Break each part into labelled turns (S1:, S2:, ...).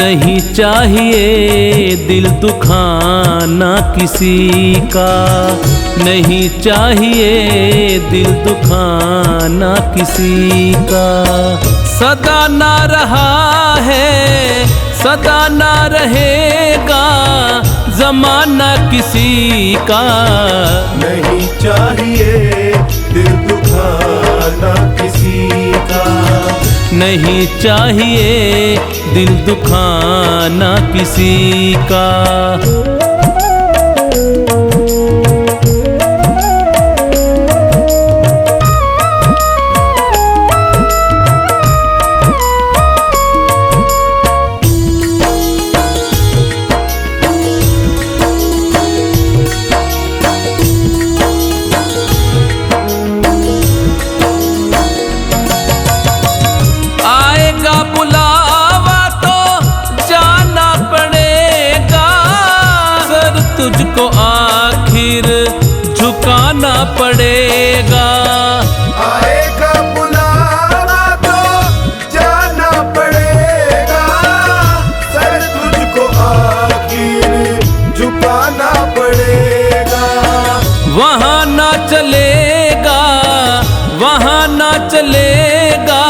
S1: नहीं चाहिए दिल दुखाना किसी का, नहीं चाहिए दिल दुखाना किसी का। सदा ना रहा है सदा ना रहेगा ज़माना किसी का।
S2: नहीं चाहिए दिल दुखाना किसी का,
S1: नहीं चाहिए दिल दुखाना किसी का। बुलावा तो जाना पड़ेगा, सर तुझको आखिर झुकाना पड़ेगा।
S2: आएगा बुलावा तो जाना पड़ेगा, सर तुझको आखिर झुकाना पड़ेगा।
S1: वहाँ ना चलेगा वहाँ ना चलेगा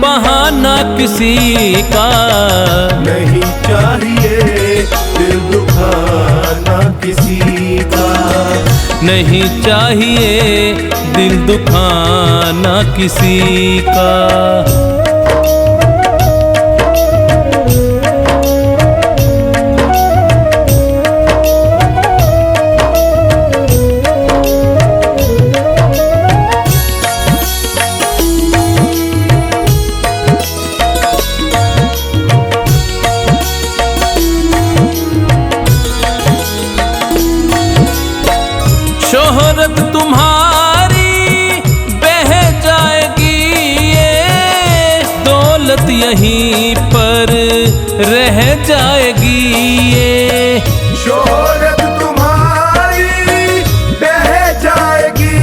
S1: बहाना किसी का।
S2: नहीं चाहिए दिल दुखाना किसी का,
S1: नहीं चाहिए दिल दुखाना किसी का। शोहरत तुम्हारी बह जाएगी ये, दौलत यहीं पर रह जाएगी ये।
S2: शोहरत तुम्हारी बह जाएगी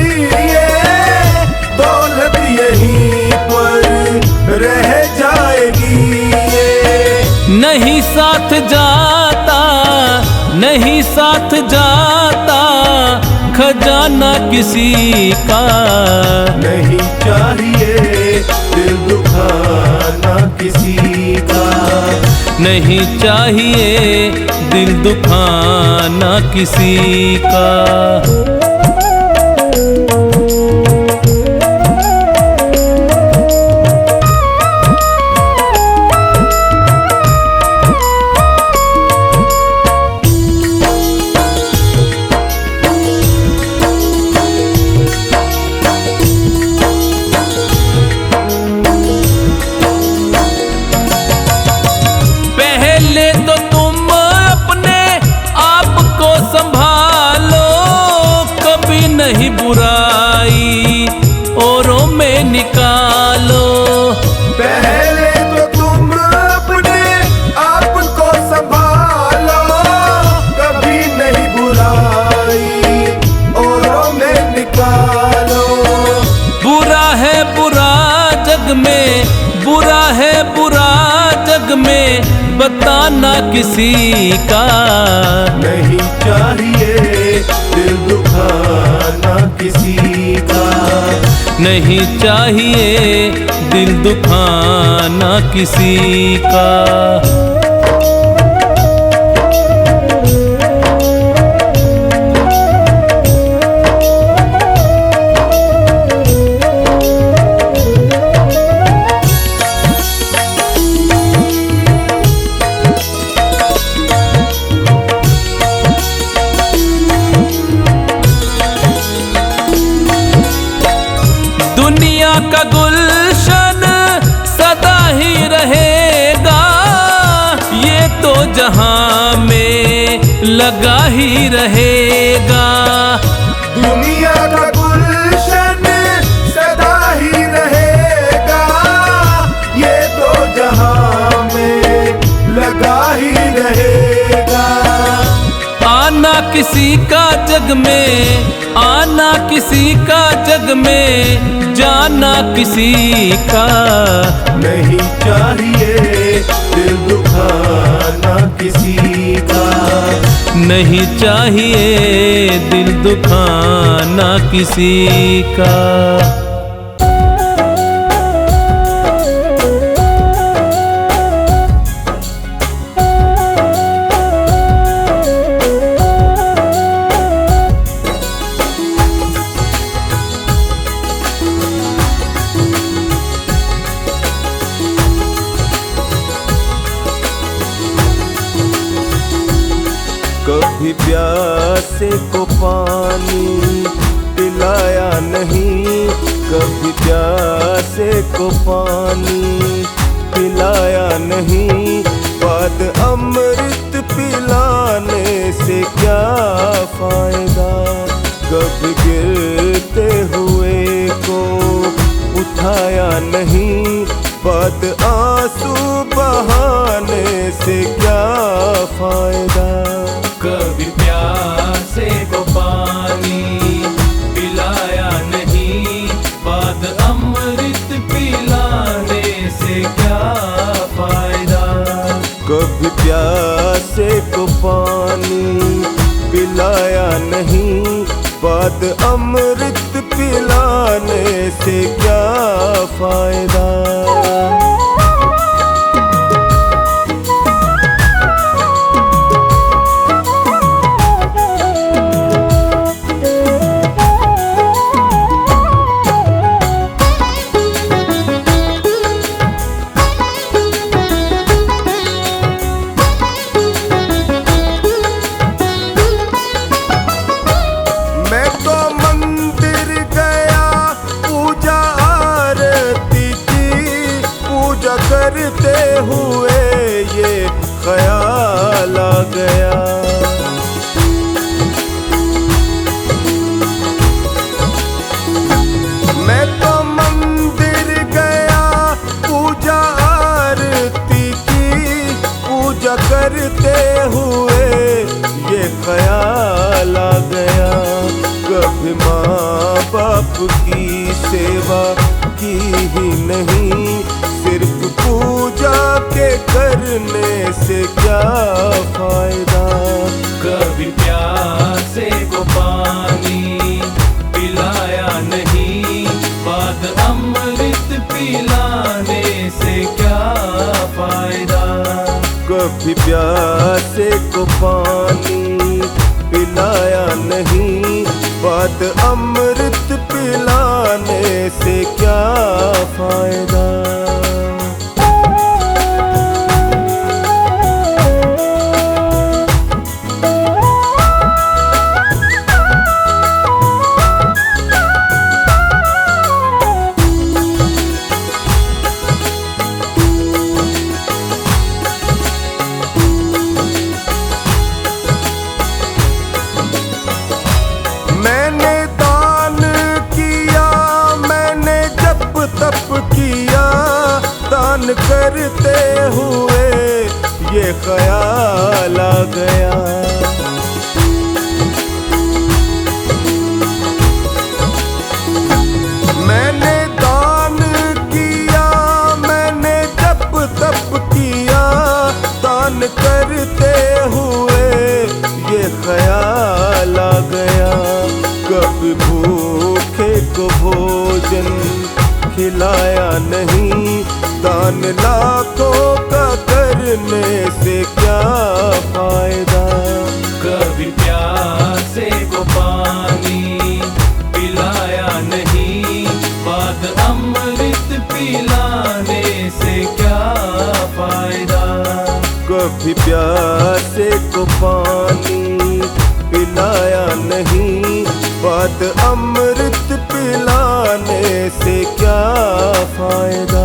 S2: ये, दौलत यहीं पर रह जाएगी ये।
S1: नहीं साथ जाता नहीं साथ जाता खजाना किसी का।
S2: नहीं चाहिए दिल दुखाना किसी का,
S1: नहीं चाहिए दिल दुखाना किसी का। नहीं बुराई औरों में निकालो,
S2: पहले तो तुम अपने आप को संभालो। कभी नहीं बुराई औरों में निकालो।
S1: बुरा है बुरा जग में बुरा है बुरा जग में बताना किसी का।
S2: नहीं चाहिए दिल दुखाना किसी का,
S1: नहीं चाहिए दिल दुखाना किसी का। दुनिया का गुलशन सदा ही रहेगा, ये तो जहां में लगा ही रहेगा।
S2: दुनिया का गुलशन सदा ही रहेगा, ये तो जहां में लगा ही रहेगा।
S1: आना किसी का जग में आना किसी का जग में जाना किसी का।
S2: नहीं चाहिए दिल दुखाना किसी का।
S1: नहीं चाहिए दिल दुखाना किसी का।
S2: कभी प्यासे को पानी पिलाया नहीं, कभी प्यासे को पानी पिलाया नहीं। बाद अमृत पिलाने से क्या फायदा। कभी गिरते हुए को उठाया नहीं, बाद आंसू बहाने से क्या फायदा।
S1: कभी प्यासे को पानी पिलाया नहीं, बाद अमृत पिलाने से क्या फायदा।
S2: कभी प्यासे को पानी पिलाया नहीं, बाद अमृत पिलाने से क्या फायदा। करते हुए ये ख्याल आ गया। मैं तो मंदिर गया, पूजा आरती की, पूजा करते हुए ये ख्याल आ गया। कभी माँ बाप की सेवा की ही नहीं, सिर्फ पूजा के करने से क्या फायदा।
S1: कभी प्यासे को पानी पिलाया नहीं, बाद अमृत पिलाने से क्या फायदा।
S2: कभी प्यासे को पानी पिलाया नहीं, बाद अमृत पिलाने से क्या फायदा। मैंने दान किया, मैंने जप तप किया, दान करते हुए ये ख्याल आ गया। मैंने दान किया, मैंने जप तप किया, दान करते हुए ये ख्याल आ गया। कभी भूखे को भोजन खिलाया नहीं, दान लाखों का करने से क्या फायदा।
S1: कभी प्यासे को पानी पिलाया नहीं, बाद अमृत पिलाने से क्या फायदा।
S2: कभी प्यासे को पानी पिलाया नहीं, बाद अमृत पिलाने से क्या फायदा।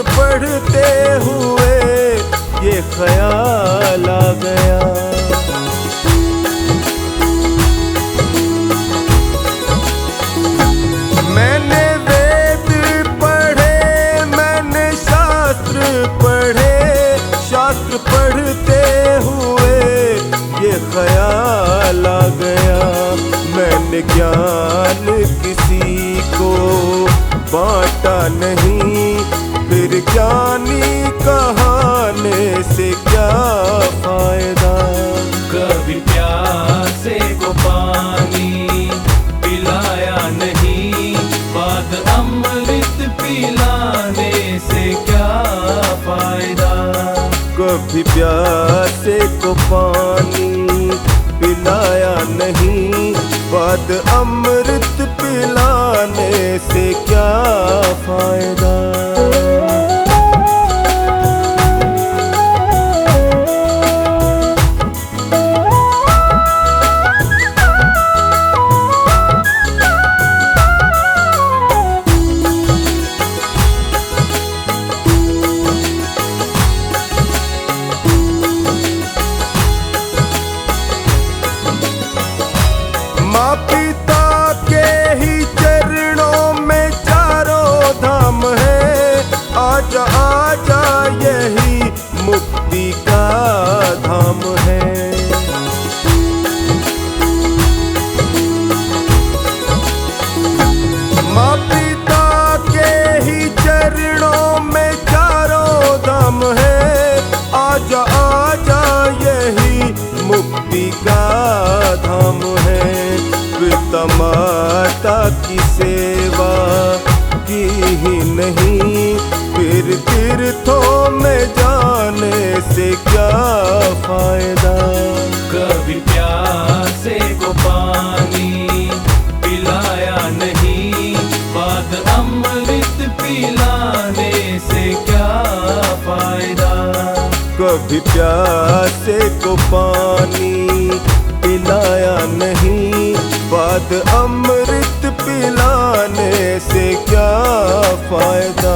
S2: पढ़ते हुए ख्याल आ गया। मैंने वेद पढ़े, मैंने शास्त्र पढ़े, शास्त्र पढ़ते हुए ये ख्याल आ गया। मैंने ज्ञान किसी को बांटा नहीं, फिर ज्ञानी कहाने से क्या फायदा।
S1: कभी प्यासे को पानी पिलाया नहीं, बाद अमृत पिलाने से क्या फायदा।
S2: कभी प्यासे को पानी पिलाया नहीं, बाद अमृत पिलाने से क्या फायदा। माँ पिता के ही चरणों में चारों धाम है, आजा आजा यही मुक्ति का धाम है। माँ पिता के ही चरणों में चारों धाम है, आजा आजा यही मुक्ति का धाम है। पिता माता की सेवा की ही नहीं, फिर तीर्थों में जाने से क्या फायदा।
S1: कभी प्यासे को पानी पिलाया नहीं, बाद अमृत पिलाने से क्या फायदा।
S2: कभी प्यासे को पानी पिलाया नहीं, बाद अमृत पिलाने से क्या फायदा।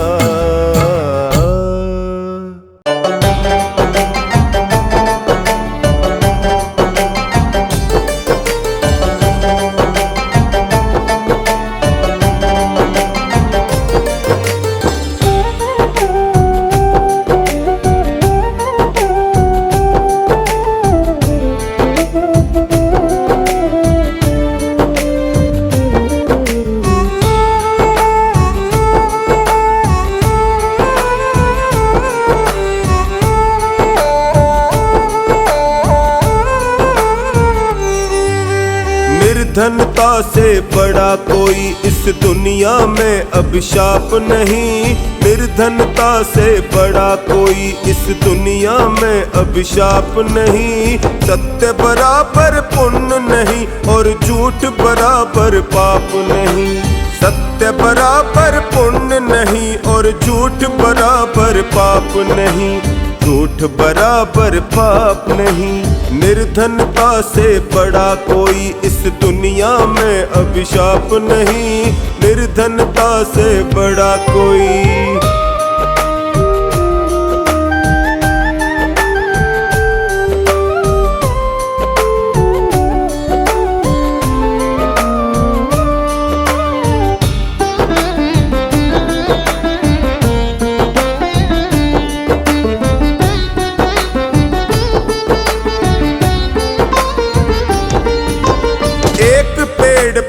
S2: निर्धनता से बड़ा कोई इस दुनिया में अभिशाप नहीं। निर्धनता से बड़ा कोई इस दुनिया में अभिशाप नहीं। सत्य बराबर पुण्य नहीं और झूठ बराबर पाप नहीं। सत्य बराबर पुण्य नहीं और झूठ बराबर पाप नहीं। झूठ बराबर पाप नहीं। निर्धनता से बड़ा कोई इस दुनिया में अभिशाप नहीं। निर्धनता से बड़ा कोई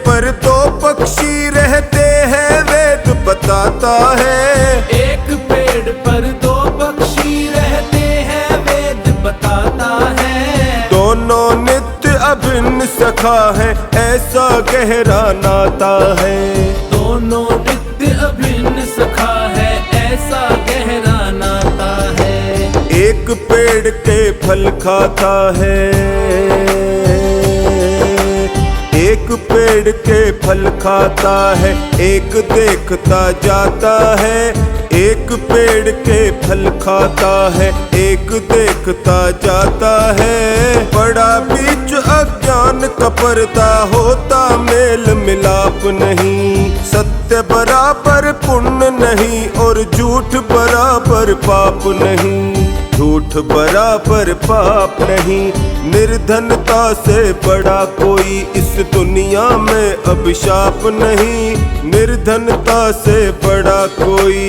S2: पर दो पक्षी रहते हैं वेद बताता है।
S1: एक पेड़ पर दो पक्षी रहते हैं वेद बताता है।
S2: दोनों नित्य अभिन्न सखा है ऐसा गहरा नाता है।
S1: दोनों नित्य अभिन्न सखा है ऐसा गहरा नाता है।
S2: एक पेड़ के फल खाता है। एक पेड़ के फल खाता है एक देखता जाता है। एक पेड़ के फल खाता है एक देखता जाता है। बड़ा बीच अज्ञान का पर्दा होता मेल मिलाप नहीं। सत्य बराबर पुण्य नहीं और झूठ बराबर पाप नहीं। झूठ बराबर पाप नहीं, निर्धनता से बड़ा कोई इस दुनिया में अभिशाप नहीं, निर्धनता से बड़ा कोई।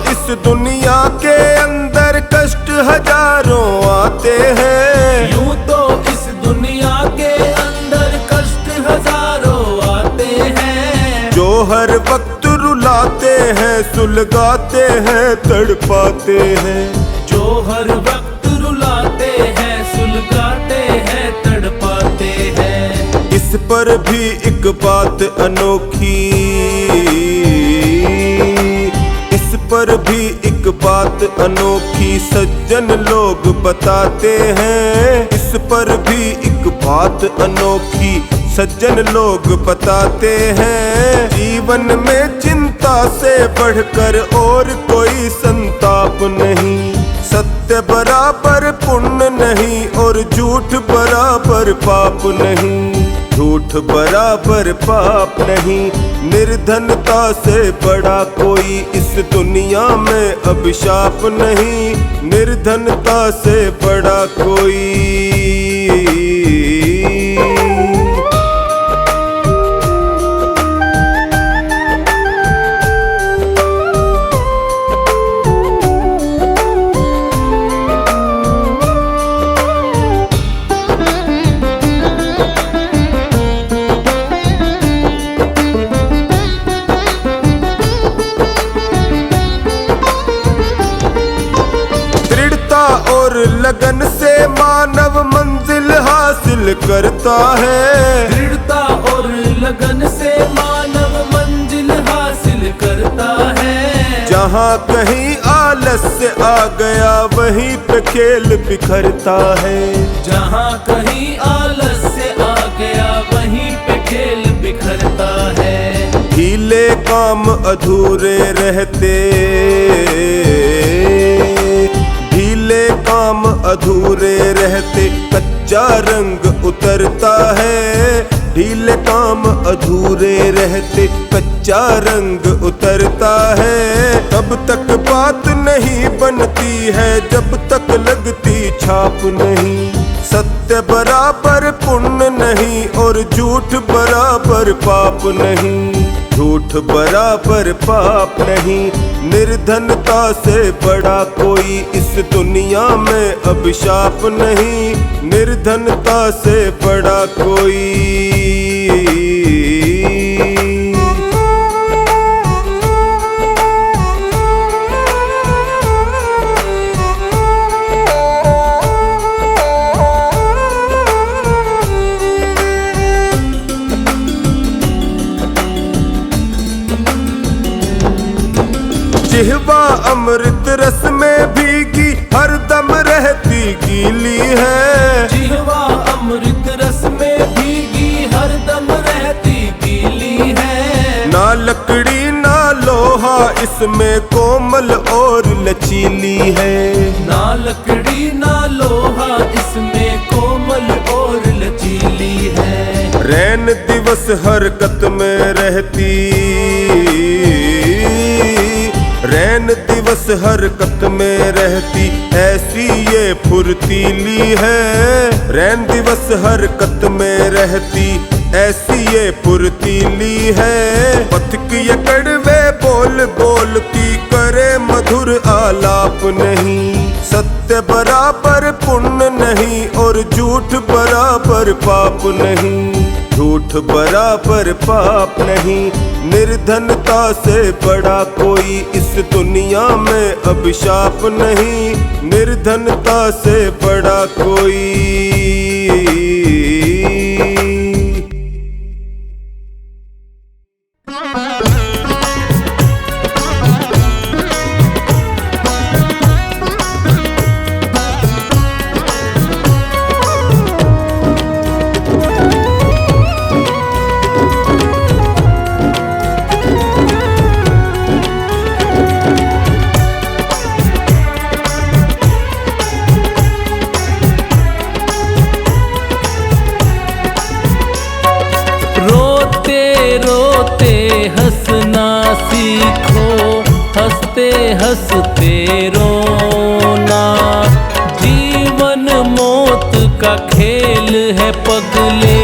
S2: इस दुनिया के अंदर कष्ट हजारों आते हैं,
S1: यूं तो इस दुनिया के अंदर कष्ट हजारों आते हैं,
S2: जो हर वक्त रुलाते हैं, सुलगाते हैं, तड़पाते हैं,
S1: जो हर वक्त रुलाते हैं, सुलगाते हैं, तड़पाते हैं।
S2: इस पर भी एक बात अनोखी, इस पर भी एक बात अनोखी सज्जन लोग बताते हैं, इस पर भी एक बात अनोखी सज्जन लोग बताते हैं। जीवन में चिंता से बढ़कर और कोई संताप नहीं, सत्य बराबर पुण्य नहीं और झूठ बराबर पाप नहीं, झूठ बराबर पाप नहीं, निर्धनता से बड़ा कोई इस दुनिया में अभिशाप नहीं, निर्धनता से बड़ा कोई। लगन से मानव मंजिल हासिल करता है,
S1: दृढ़ता और लगन से मानव मंजिल हासिल करता है।
S2: जहाँ कहीं आलस्य आ गया वहीं पे खेल बिखरता है,
S1: जहाँ कहीं आलस्य आ गया वहीं पे खेल बिखरता है।
S2: ढीले काम अधूरे रहते, ढीले काम अधूरे रहते कच्चा रंग उतरता है, ढीले काम अधूरे रहते कच्चा रंग उतरता है। तब तक बात नहीं बनती है जब तक लगती छाप नहीं, सत्य बराबर पुण्य नहीं और झूठ बराबर पाप नहीं, झूठ बराबर पाप नहीं, निर्धनता से बड़ा कोई इस दुनिया में अभिशाप नहीं, निर्धनता से बड़ा कोई। जिह्वा अमृत रस में भीगी हरदम रहती गीली है,
S1: जिह्वा अमृत रस में भीगी हरदम रहती गीली है।
S2: ना लकड़ी ना लोहा इसमें कोमल और लचीली है,
S1: ना लकड़ी ना लोहा इसमें कोमल और लचीली है।
S2: रैन दिवस हरकत में रहती, रैन दिवस हरकत में रहती ऐसी ये फुर्तीली है, रैन दिवस हरकत में रहती ऐसी ये फुर्तीली है। पथिक ये कड़वे बोल बोलती करे मधुर आलाप नहीं, सत्य बराबर पुण्य नहीं और झूठ बराबर पाप नहीं, झूठ बराबर पाप नहीं, निर्धनता से बड़ा कोई इस दुनिया में अभिशाप नहीं, निर्धनता से बड़ा कोई।
S1: है पगले,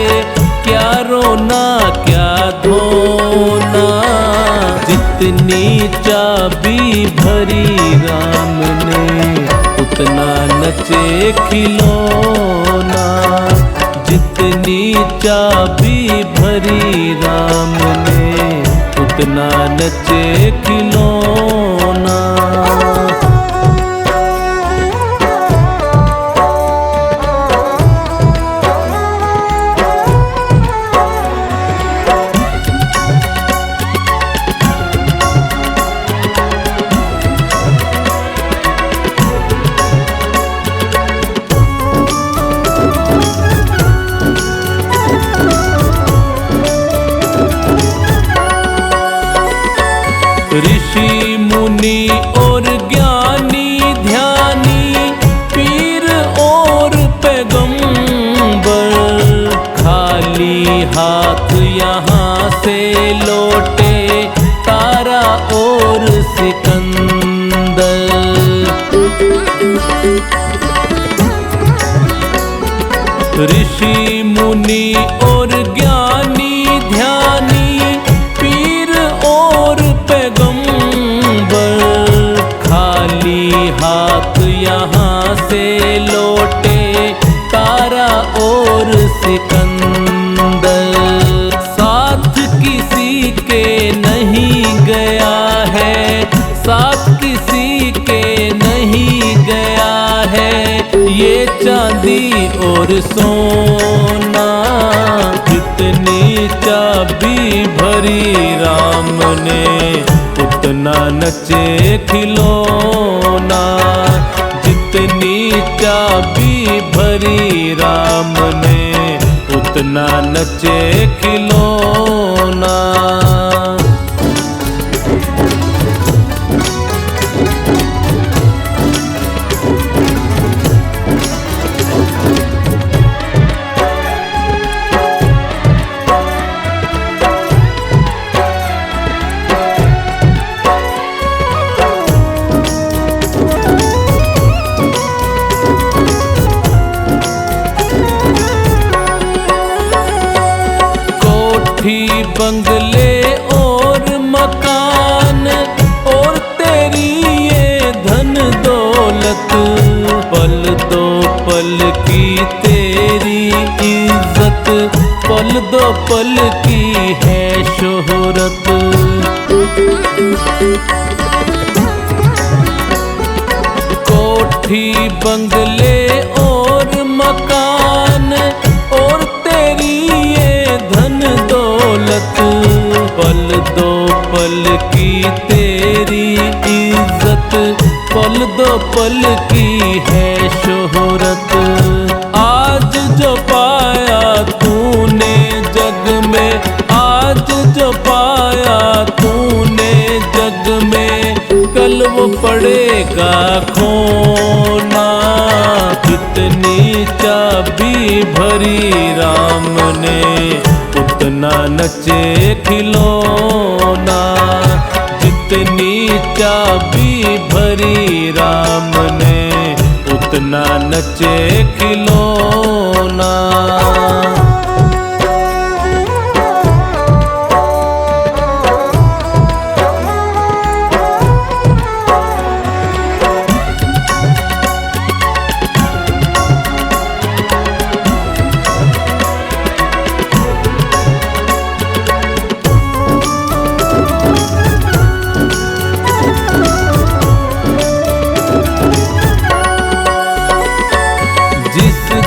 S1: क्या रोना क्या धोना। जितनी चाबी भरी राम ने, उतना नचे खिलौना। जितनी चाबी भरी राम ने, उतना नचे खिलौना। ऋषि मुनि और ज्ञानी ध्यानी, पीर और पैगंबर, खाली हाथ यहाँ से लौटे तारा और सिकंदर। ऋषि मुनि और ज्ञानी ध्यानी, पीर और पैगंबर, खाली हाथ यहाँ से लौटे तारा और सिकंदर। साथ किसी के नहीं गया है, साथ किसी के नहीं गया है, ये चांदी और सोना। जितनी चाबी भरी राम ने, उतना नचे खिलौना। जितनी चाबी भरी राम ने, उतना नचे खिलौना। बंगले और मकान और तेरी ये धन दौलत, पल दो पल की तेरी इज्जत, पल दो पल की है शोहरत। कोठी बंगले और मकान और तेरी ये धन दौलत, पल दो पल की तेरी इज्जत, पल दो पल की है शोहरत। आज जो पाया तूने जग में, आज जो पाया तूने जग में, कल वो पड़ेगा खोना। जितनी चाबी भरी राम ने, उतना नचे खिलौना। जितनी चाबी भरी राम ने, उतना नचे खिलौना।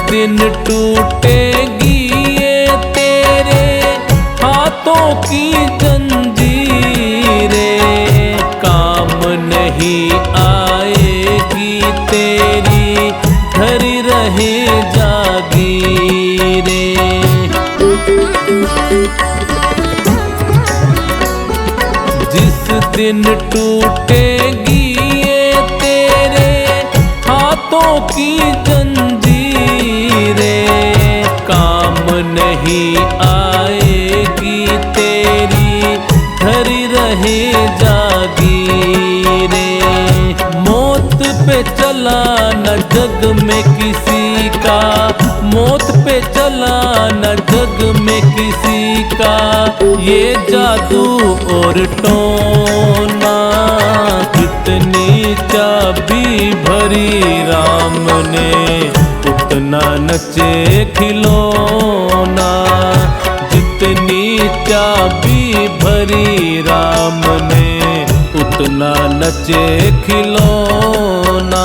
S1: दिन टूटेगी ये तेरे हाथों की जंजीरें, काम नहीं आएगी तेरी धरी रहे जागीरें। जिस दिन टूटेगी ये तेरे हाथों की काम नहीं आएगी तेरी धरी रहे जागीरें। मौत पे चला न जग में किसी का, मौत पे चला चला न जग में किसी का ये जादू और टोना। जितनी चाबी भरी राम ने उतना नचे खिलौना। जितनी चाबी भरी राम ने उतना नचे खिलौना।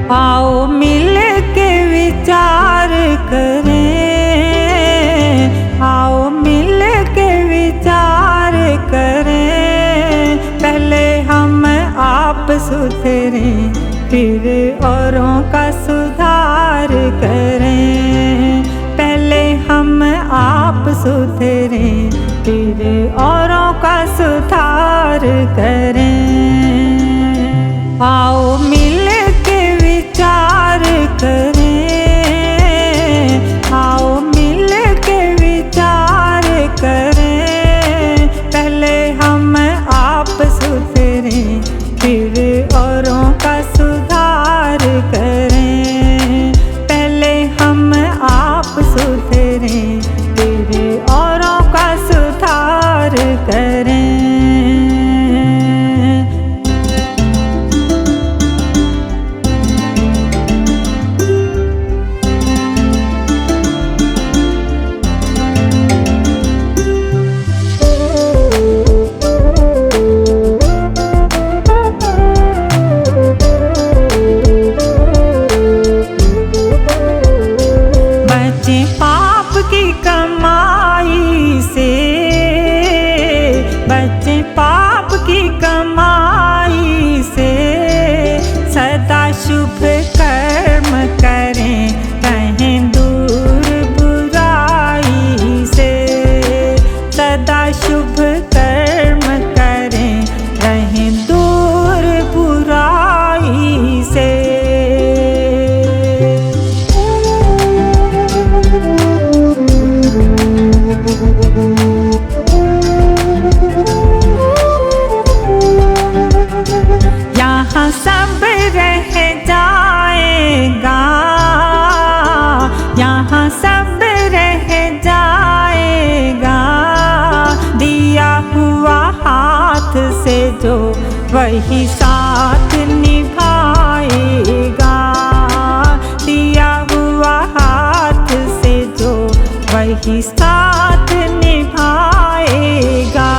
S3: आओ मिल के विचार करें, आओ मिल के विचार करें। पहले हम आप सुधरें फिर औरों का सुधार करें। पहले हम आप सुधरें फिर औरों का सुधार करें। आओ मिल के विचार करें, आओ मिल के विचार करें। पहले हम आप सुधरें फिर औरों का सुधार करें। पहले हम आप सुधरें फिर औरों का सुधार करें। बचें पाप की कमाई से, सदा शुभ कर्म करें रहें दूर बुराई से। सदा शुभ कर्म करें रहें दूर बुराई से। यहाँ सब रह जाएगा, यहाँ सब रह जाएगा। दिया हुआ हाथ से जो वही साथ निभाएगा। दिया हुआ हाथ से जो वही साथ निभाएगा।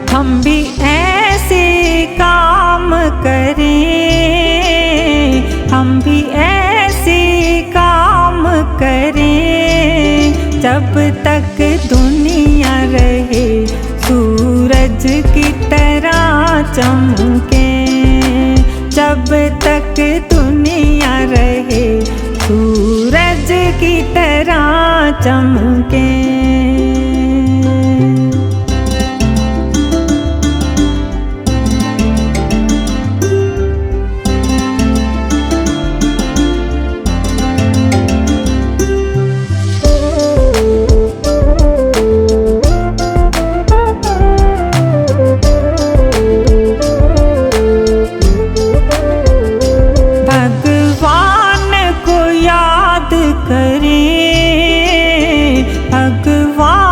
S3: हम भी ऐसे काम करें, हम भी ऐसे काम करें। जब तक दुनिया रहे सूरज की तरह चमके। जब तक दुनिया रहे सूरज की तरह चमके। भगवान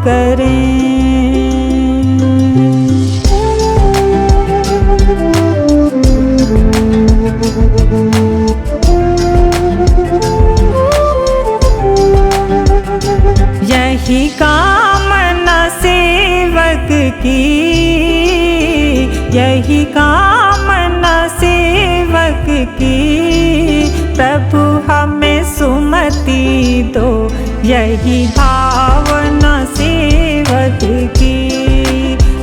S3: करें। यही कामना सेवक की, यही कामना सेवक की, प्रभु हमें सुमति दो, यही भावना सेवक की,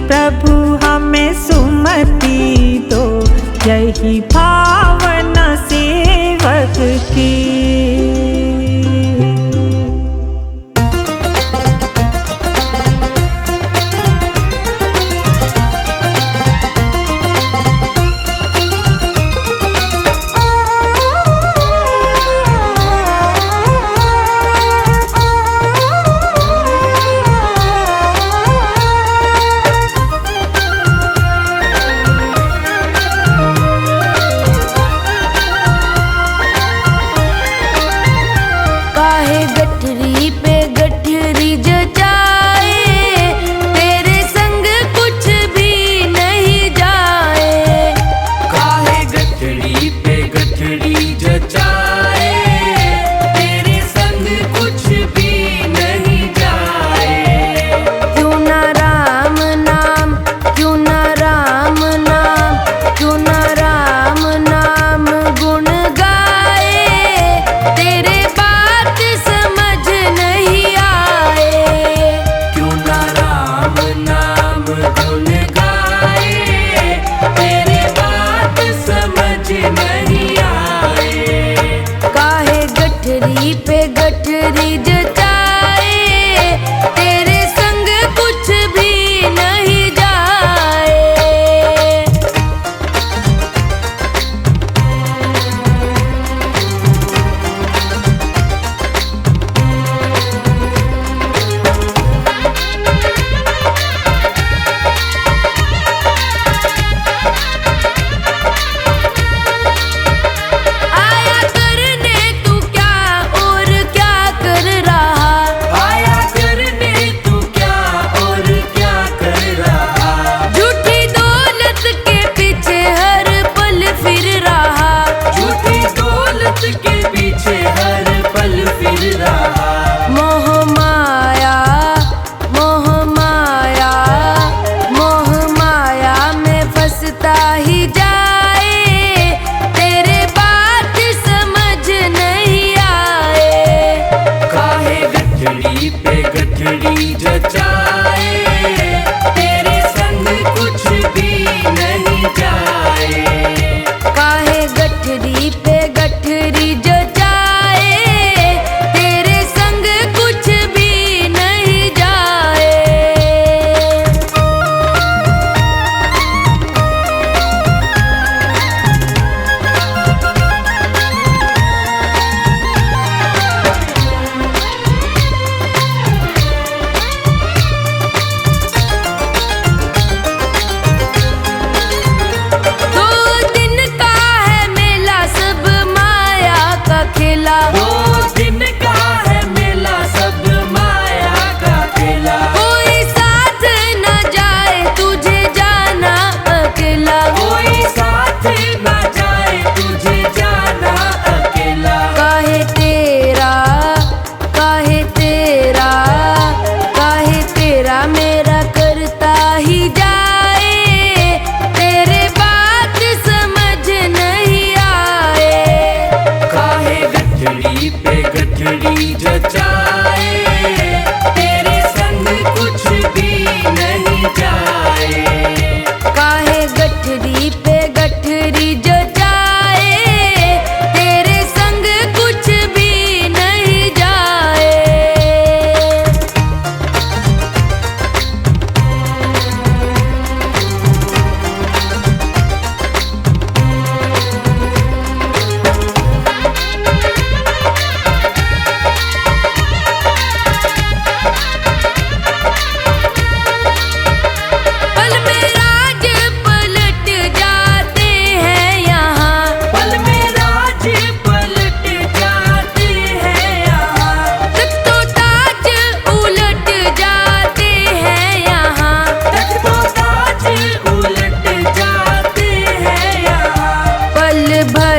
S3: प्रभु हमें सुमति दो, यही भावना सेवक की।
S1: नहीं आए।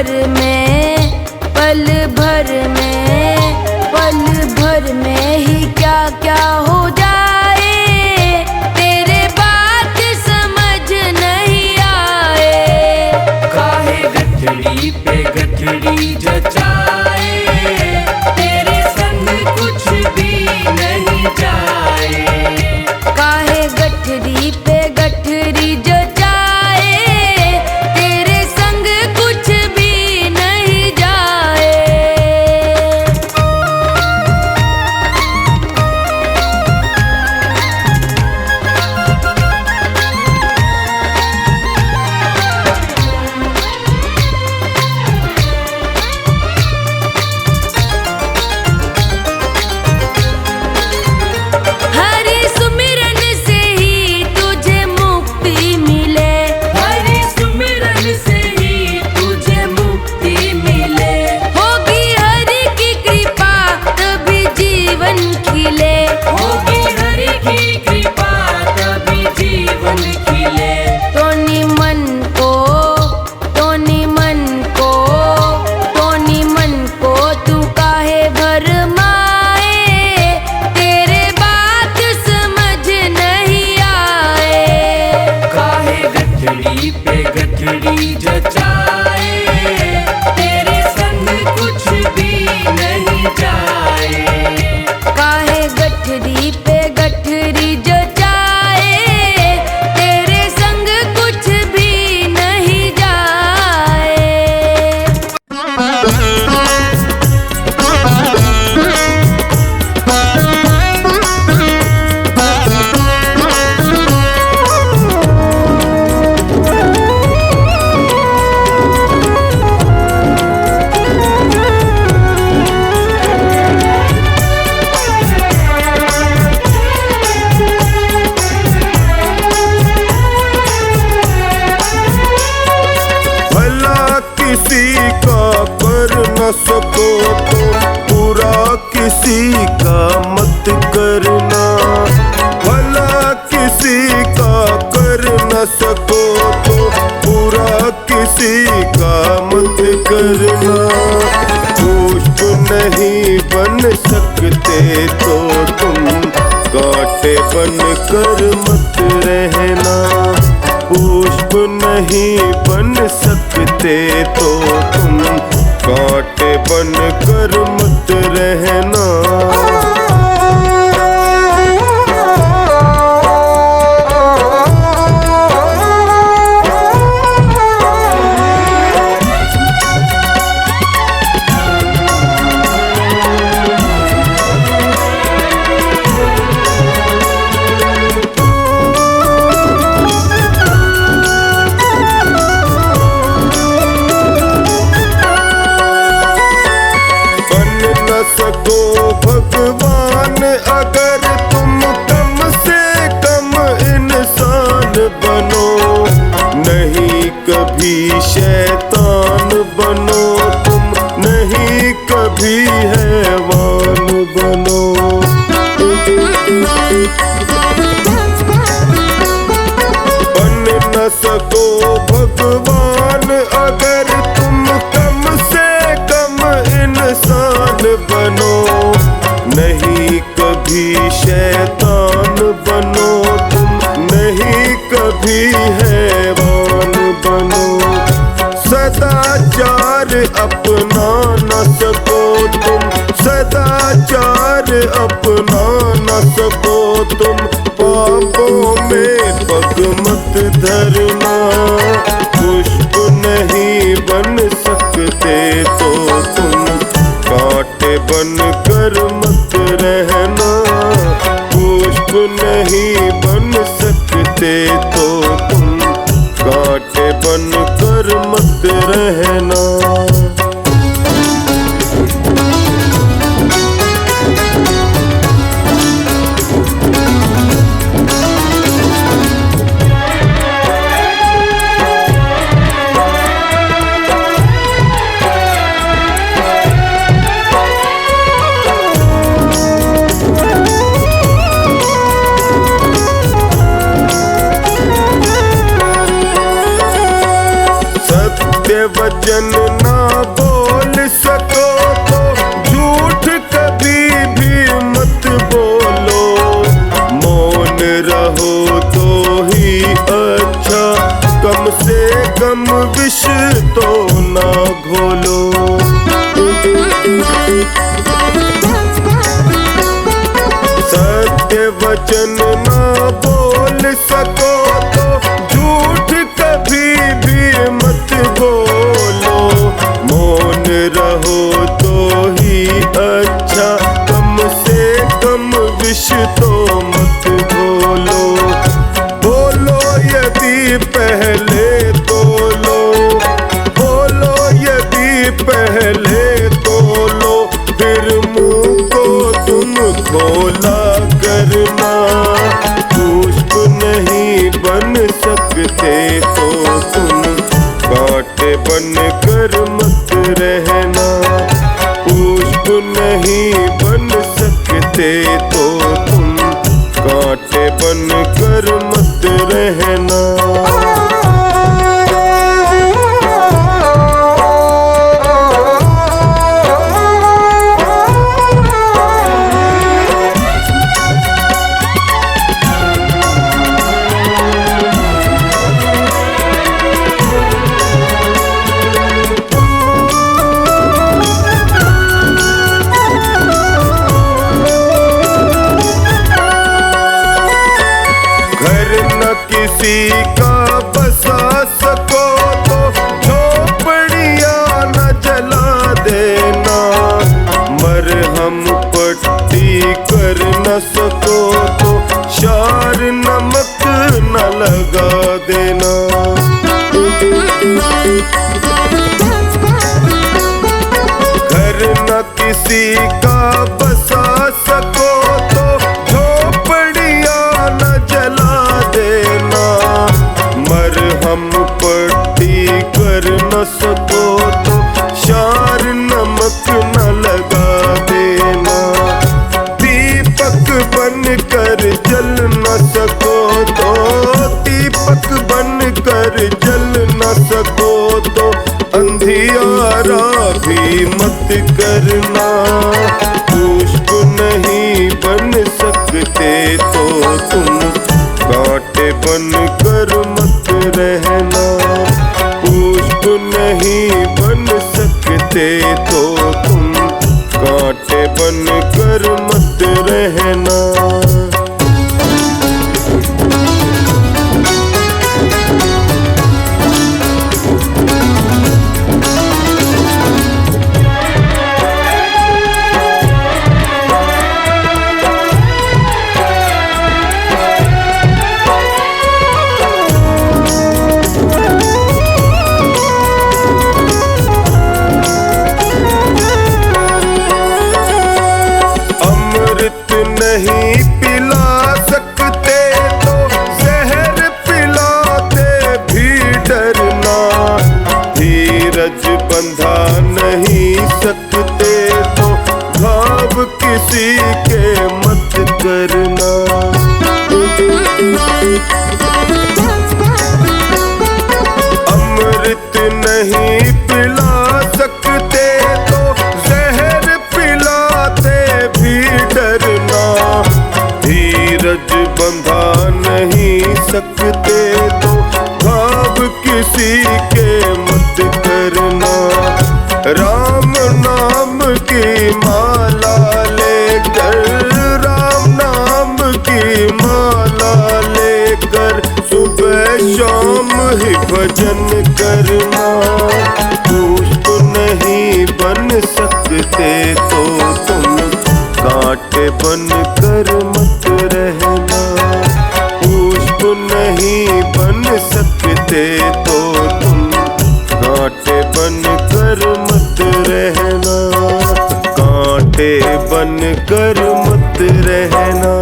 S4: भर में, पल भर में, पल भर में ही क्या क्या हो जाए, तेरे बात समझ नहीं आए।
S1: काहे गठड़ी पे गठड़ी जचाए, तेरे संग कुछ भी नहीं जाए।
S4: काहे गठरी पे गठरी जचाए, तेरे संग कुछ भी नहीं जाए। हरि सुमिरन से ही तुझे मुक्ति मिले,
S1: हरि सुमिरन से ही तुझे मुक्ति मिले।
S4: होगी हरि की कृपा तभी जीवन खिले।
S1: होगी हरि की कृपा तभी जीवन खिले।
S4: तोनी मन को, तोनी मन को, तोनी मन को तू काहे भरमाए, तेरे बात समझ नहीं आए।
S1: काहे गठड़ी पे गठड़ी जचाए, तेरे संग कुछ भी नहीं जाए।
S4: काहे गठरी पे गठरी जचाए, तेरे संग कुछ भी नहीं जाए।
S2: भला किसी का कर न सको तो बुरा किसी का मत करना। भला किसी का कर न सको तो बुरा किसी का मत करना। पुष्प नहीं बन सकते तो तुम कांटे बन कर मत रहना। पुष्प नहीं बन सकते तो तुम कांटे बन कर मत रहना। सको भगवान अगर तुम कम से कम इंसान बनो, नहीं कभी शैतान बनो तुम, नहीं कभी हैवान बनो। बन न सको भगवान अगर तुम कम से कम इंसान बनो, नहीं कभी शैतान बनो तुम, नहीं कभी हैवान बनो। सदाचार अपना न सको तुम, सदाचार अपना न सको तुम, पापों में पग मत धरना। पुष्प नहीं बन सकते तो तुम कांटे बन कर मत रहना। पुष्प नहीं बन सकते तो तुम कांटे बन कर मत रहना। वचन ना बोल सको तो झूठ कभी भी मत बोलो, मौन रहो तो ही अच्छा, कम से कम विष तो ना घोलो। सत्य वचन ना बोल सको तो झूठ कभी भी मत बोलो, मौन रहो तो ही अच्छा, कम से कम विष तो मत बोलो। बोलो यदि पहले तोलो, बोलो यदि पहले तोलो, फिर मुंह को तुम खोला करना। पुष्प नहीं बन सकते तो तुम कांटे बन कर मत रहना। पुष्प नहीं बन सकते तो तुम कांटे बन कर मत रहना। किसी का बसा सको तो झोपड़ियां न जला देना, मरहम पट्टी कर न सको तो शार नमक न लगा देना। घर न किसी का बसा सको तो झोपड़ियां न जला देना, मरहम पट्टी कर न सको तो शार नमक न लगा देना। दीपक बन कर जल न सको तो, दीपक बन कर जल न सको तो अंधियारा भी मत करना। पुष्प नहीं बन सकते तो तुम कांटे बन कर मत रहना। पुष्प नहीं बन सकते तो तुम कांटे बन कर मत रहना। नहीं पिला सकते तो जहर पिलाते भी डरना। धीरज बंधा नहीं सकते तो घाव किसी के मत करना। अमृत नहीं पिला सकते तो जहर पिलाते भी डरना। धीरज बंधा नहीं सकते तो घाव किसी के मत करना। राम नाम की माला लेकर, राम नाम की माला लेकर सुबह शाम ही भजन करना। पुष्प नहीं बन सकते तो तुम कांटे बन कर मत रहना। पुष्प नहीं बन सकते तो तुम कांटे बन कर मत रहना। कांटे बन कर मत रहना।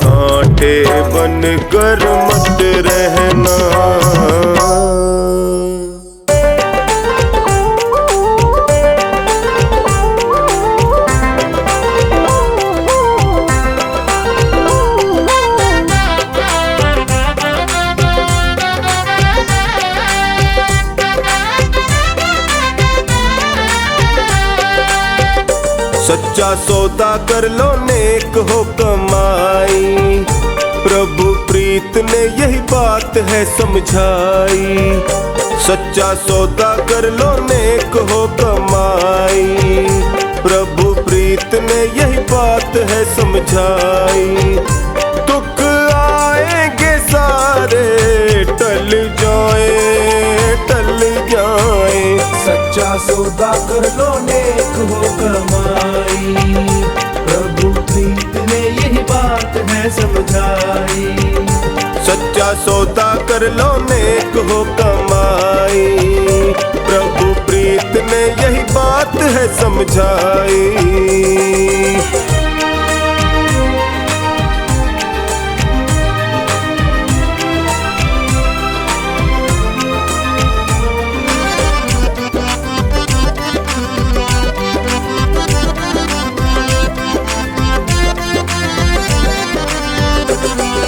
S2: कांटे बन कर मत रहना। सच्चा सौदा कर लो नेक हो कमाई, प्रभु प्रीत ने यही बात है समझाई। सच्चा सौदा कर लो नेक हो कमाई, प्रभु प्रीत ने यही बात है समझाई। दुख आएंगे सारे टल जाए, टल जाए।
S1: सच्चा सौदा कर लो नेक हो कमाई, प्रभु प्रीत ने यही बात है समझाई।
S2: सच्चा सौदा कर लो नेक हो कमाई, प्रभु प्रीत ने यही बात है समझाई।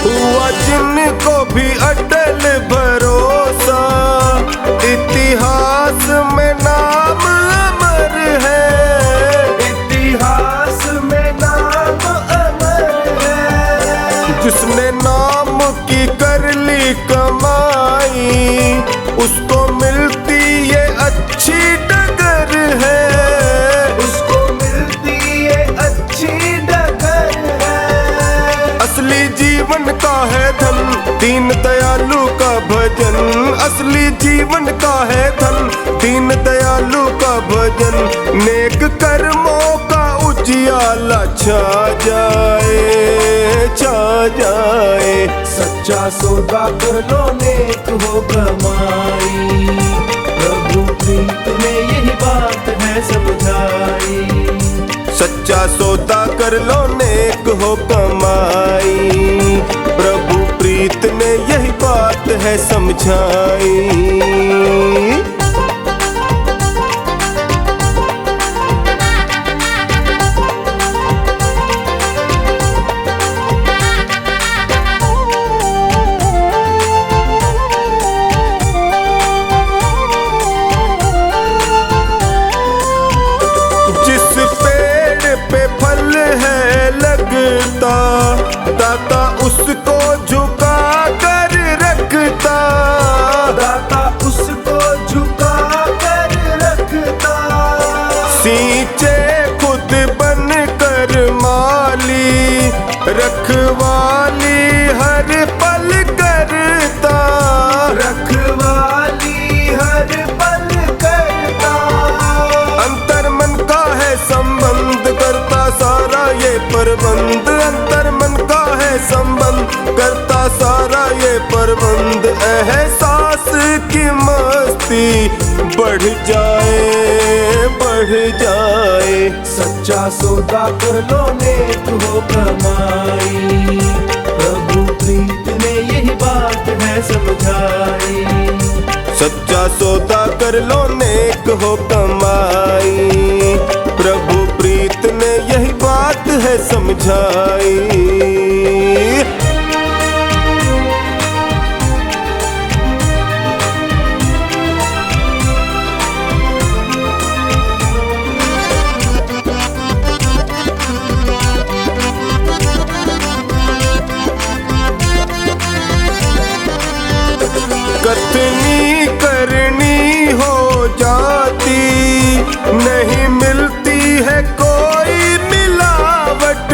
S2: हुआ जिनको भी अटल भरोसा, इतिहास में नाम अमर है,
S1: इतिहास में नाम अमर है।
S2: जिसने नाम की कर ली कमाई, उसको मिलती ये अच्छी डगर है,
S1: उसको मिलती ये अच्छी डगर है।
S2: असली जीवन का है धन दीन दयालु का भजन, असली जीवन का है धन दीन दयालु का भजन। नेक कर्मों का उजियाला छा जाए, छा जाए।
S1: सच्चा सौदा कर लो नेक हो कमाई, प्रभु प्रीत ने यही बात है समझाई।
S2: सच्चा सौदा कर लो नेक हो कमाई, प्रभु प्रीत ने यही बात है समझाई। दाता उसको झुका कर रखता,
S1: दाता उसको झुका कर रखता।
S2: सींचे खुद बन कर माली, रखवाली हर पल करता,
S1: रखवाली हर पल करता।
S2: अंतर मन का है संबंध करता सारा ये प्रबंध, अंतर मन का है संबंध करता सारा ये प्रबंध। एहसास की मस्ती बढ़ जाए, बढ़ जाए।
S1: सच्चा सौदा कर लो नेक हो कमाई, प्रभु प्रीत ने यही बात है समझाई।
S2: सच्चा सौदा कर लो नेक हो कमाई, प्रभु प्रीत ने यही बात है समझाई। कतनी करनी हो जाती, नहीं मिलती है कोई मिलावट,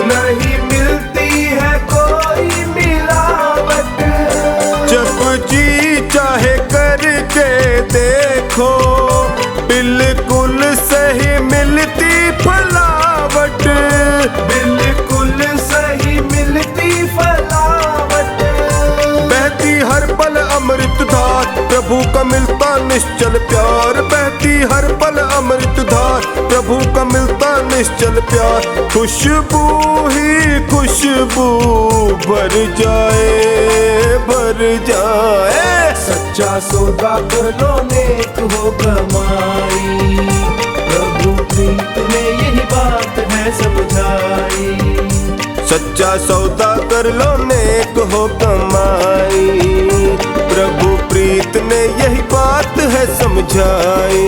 S1: नहीं मिलती है कोई मिलावट।
S2: जब जी चाहे करके देखो, बिल्कुल सही मिलती फलावट,
S1: बिल्कुल सही मिलती फलावट।
S2: बहती हर पल अमृत धार, प्रभु का मिलता निश्चल प्यार, बहती हर पल अमृत धार, प्रभु का मिलता निश्चल प्यार। खुशबू ही खुशबू भर जाए, भर जाए।
S1: सच्चा सौदा कर लो नेक हो कमाई, प्रभु प्रीत ने यही बात है समझाई।
S2: सच्चा सौदा कर लो नेक हो कमाई, प्रभु प्रीत ने यही बात है समझाई।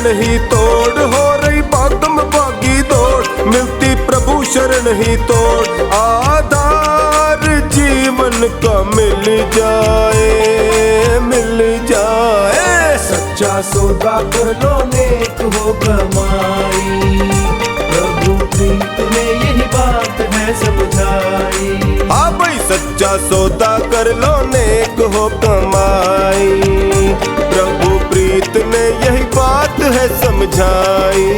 S2: शरण ही तोड़, हो रही भागम भागी दौड़, मिलती प्रभु शरण ही तोड़, आधार जीवन का मिल जाए, मिल जाए।
S1: सच्चा सौदा कर लो नेक हो कमाई, प्रभु प्रीत में यही बात है समझाई।
S2: हाँ भाई सच्चा सौदा कर लो नेक हो कमाई, प्रभु प्रीत ने यही बात है समझाई।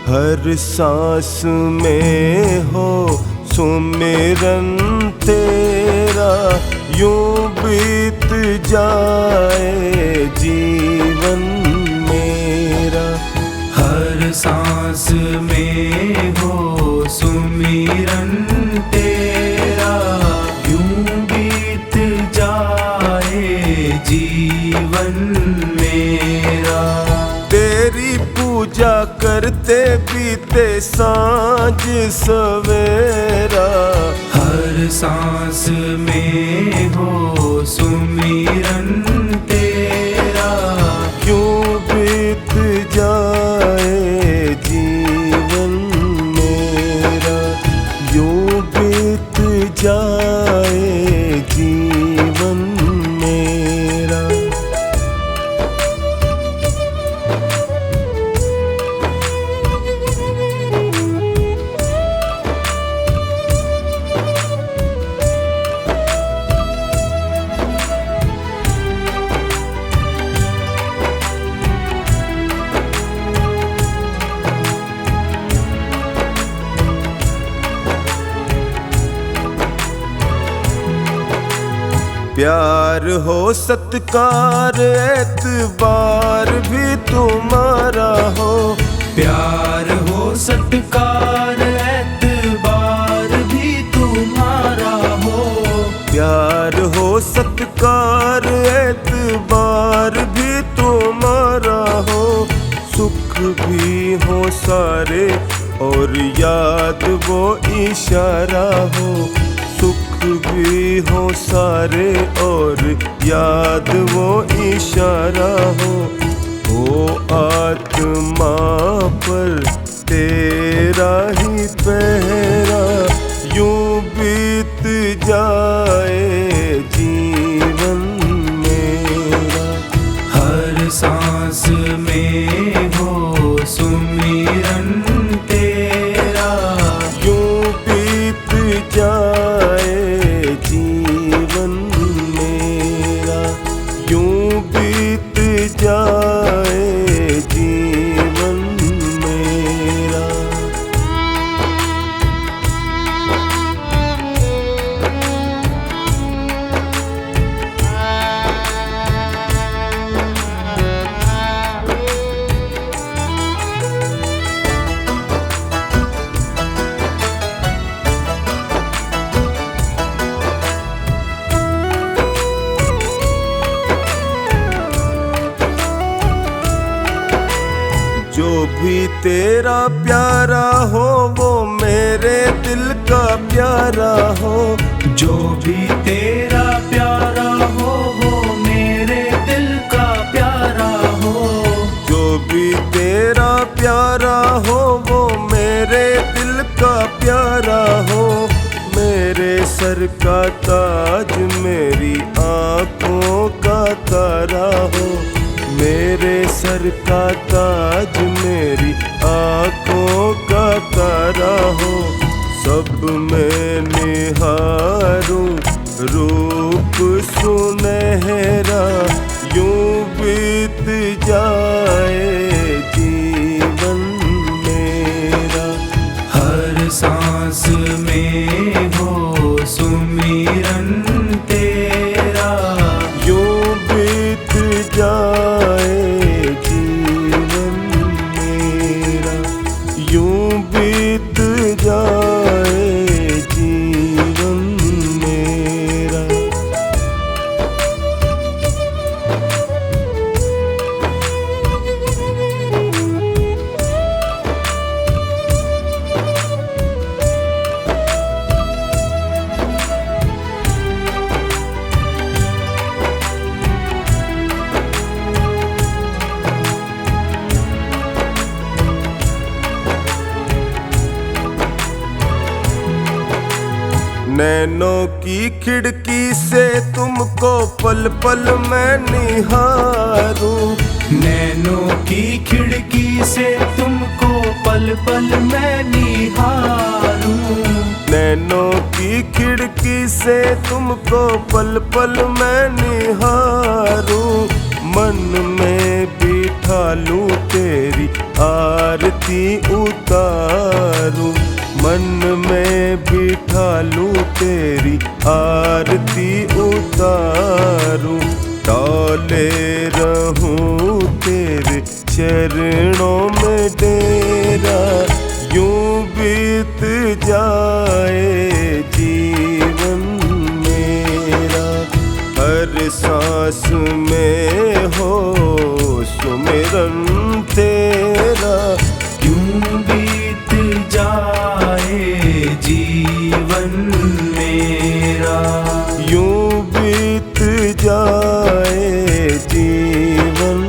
S2: हर सांस में हो सुमिरन तेरा, यूं बीत जाए जीवन मेरा।
S1: हर सांस में हो सुमिरन तेरा, यूं बीत जाए जीवन मेरा।
S2: तेरी पूजा करते बीते सांझ सवेरा,
S1: हर सांस में हो सुमिरन तेरा,
S2: यूं बीत जाए जीवन मेरा, यूं बीत जाए जीवन मेरा। प्यार हो सत्कार एतबार भी तुम्हारा हो,
S1: प्यार हो सत्कार एतबार भी तुम्हारा हो।
S2: प्यार हो सत्कार एतबार भी तुम्हारा हो, सुख भी हो सारे और याद वो इशारा हो, सुख भी हो सारे और याद वो इशारा हो आत्मा पर तेरा ही पहरा, यूं बीत जाए जीवन मेरा।
S1: हर सांस में हो सुमिरन तेरा,
S2: यूं बीत जाए जीवन मेरा, यूं बीत जाए जीवन मेरा। जो भी तेरा प्यारा हो वो मेरे दिल का प्यारा हो,
S1: जो भी तेरा प्यारा हो वो मेरे दिल का प्यारा हो।
S2: जो भी तेरा प्यारा हो वो मेरे दिल का प्यारा हो, मेरे सर का ताज मेरी आँखों का तारा हो, मेरे सर का ताज मेरी आँखों का तारा रूप सुनहरा यूं बीत जाए जीवन मेरा।
S1: हर सांस में हो सुमिरन तेरा,
S2: यूं बीत जाए जीवन मेरा, यूं बीत जाए जीवन मेरा। नैनों की खिड़की से तुमको पल पल मैं निहारूं।
S1: नैनों की खिड़की से तुमको पल पल मैं निहारूं।
S2: नैनों की खिड़की से तुमको पल पल मैं निहारूं। मन में बिठा लूं तेरी आरती उतारूं। मन में बिठा लूं तेरी आरती उतारूं। डोले रहूं तेरे चरणों में डेरा, यूं बीत जाए जीवन मेरा। हर सांस में हो सुमिरन तेरा,
S1: यूं बीत जाए जीवन मेरा।
S2: यूं बीत जाए जीवन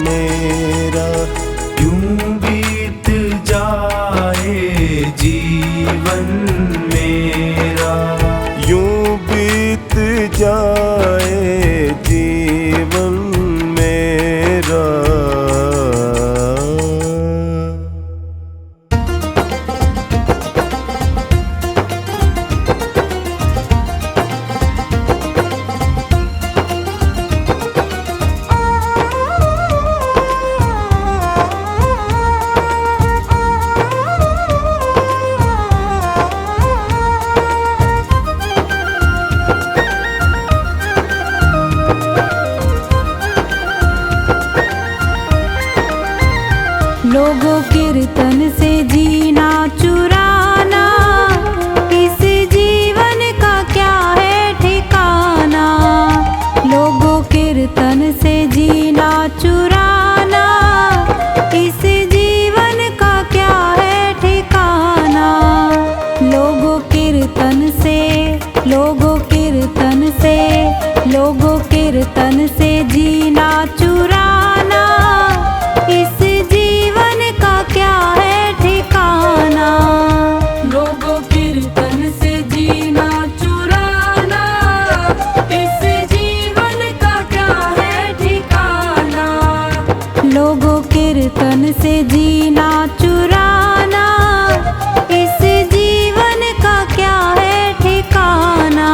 S2: मेरा।
S1: यूं बीत जाए जीवन मेरा।
S2: यूं बीत जाए जीवन मेरा।
S4: लोगों कीर्तन से जीना चुराना, इस जीवन का क्या है ठिकाना। लोगों कीर्तन से जीना चुराना, इस जीवन का क्या है ठिकाना। लोगों कीर्तन से, लोगों कीर्तन से, लोगों कीर्तन से जीना चुराना, इस जीवन का क्या है ठिकाना। लोगों कीर्तन से जीना चुराना, इस जीवन का क्या है ठिकाना। लोगों कीर्तन से जीना चुराना, इस जीवन का क्या है ठिकाना।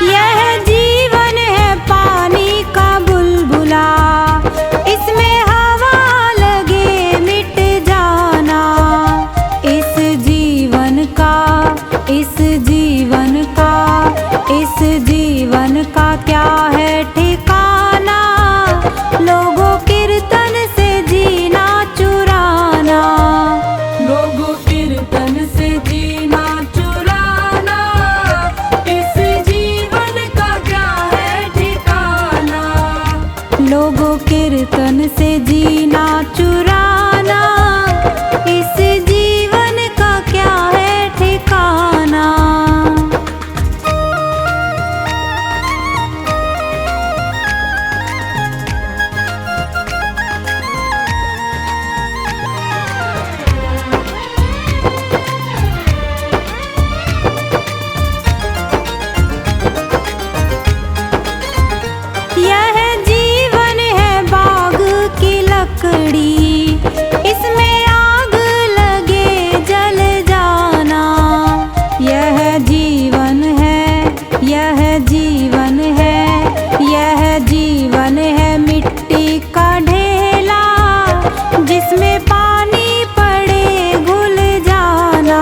S4: यह जीवन है पानी का बुलबुला, इसमें हवा लगे मिट जाना। इस जीवन का, इस जीवन का, इस जीवन का क्या है ठिकाना। लोगों कीर्तन से जीना चुराना, लोगों कीर्तन से जीना चुराना, इस जीवन का क्या है ठिकाना। लोगों कीर्तन से जीना चुराना, इस जीवन का क्या है ठिकाना। यह जीवन है, यह जीवन है मिट्टी का ढेला, जिसमें पानी पड़े घुल जाना।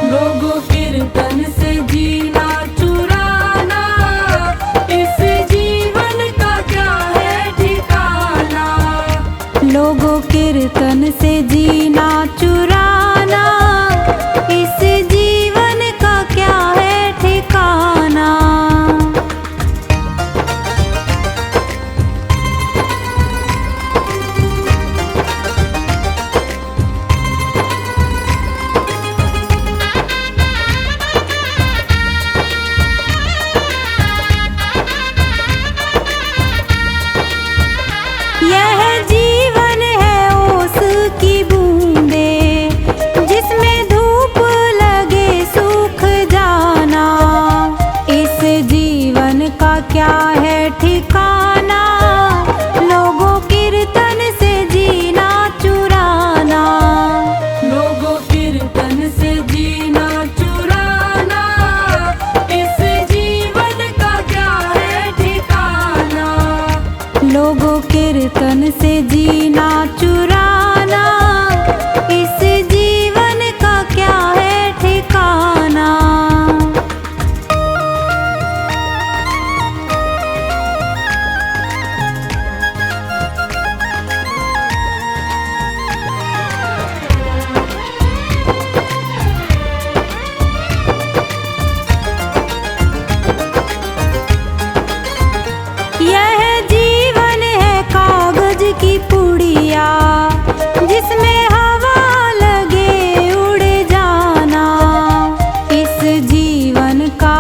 S5: लोगों कीर्तन से जीना चुराना, इस जीवन का क्या है ठिकाना।
S4: लोगों कीर्तन से जीना चुराना, इस जीवन का क्या है ठिकाना। यह जीवन है ओस की बूंदे, जिसमें धूप लगे सूख जाना। इस जीवन का क्या है ठिकाना, लोगों कीर्तन से जीना चुराना।
S5: लोगों कीर्तन से जीना चुराना, इस जीवन का क्या है ठिकाना।
S4: लोगों कीर्तन से जीना चुराना, इस जीवन का क्या है ठिकाना। यह जीवन है कागज की पुड़िया, जिसमें हवा लगे उड़ जाना। इस जीवन का